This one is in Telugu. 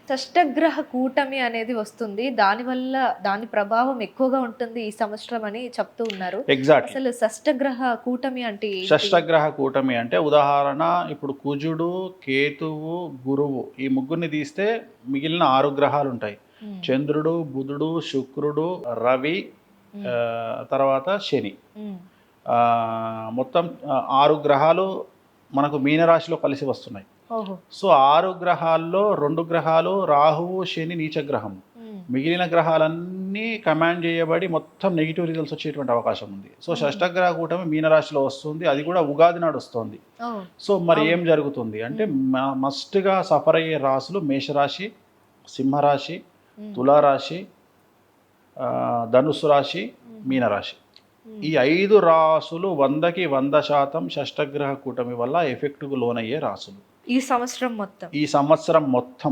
షష్టగ్రహ కూటమి అనేది వస్తుంది. దానివల్ల దాని ప్రభావం ఎక్కువగా ఉంటుంది ఈ సంవత్సరం అని చెప్తూ ఉన్నారు. ఎగ్జాక్ట్లీ. అసలు షష్టగ్రహ కూటమి అంటే ఏంటి? షష్టగ్రహ కూటమి అంటే ఉదాహరణ ఇప్పుడు కుజుడు, కేతువు, గురువు ఈ ముగ్గురిని తీస్తే మిగిలిన 6 గ్రహాలు ఉంటాయి. హ్మ్. చంద్రుడు, బుధుడు, శుక్రుడు, రవి, హ్మ్. తర్వాత శని. హ్మ్. మొత్తం 6 గ్రహాలు మనకు మీనరాశిలో కలిసి వస్తున్నాయి. ఓహో! సో 6 గ్రహాల్లో 2 గ్రహాలు రాహువు, శని నీచగ్రహం. హ్మ్. మిగిలిన గ్రహాలన్నీ కమాండ్ చేయబడి మొత్తం నెగిటివ్ రిజల్ట్స్ వచ్చేటువంటి అవకాశం ఉంది. సో షష్టగ్రహ కూటమి మీనరాశిలో వస్తుంది. అది కూడా ఉగాది నాడు వస్తుంది. ఓహ్! సో మరి అవును. ఏం జరుగుతుంది అంటే మస్ట్గా సఫర్ అయ్యే రాశులు మేషరాశి, సింహరాశి, హ్మ్. తులారాశి, ధనుసు రాశి, మీనరాశి. ఈ 5 రాసులు 100కి 100% షష్టగ్రహ కూటమి వల్ల ఎఫెక్ట్కు లోనయ్యే రాసులు ఈ సంవత్సరం మొత్తం. ఈ సంవత్సరం మొత్తం.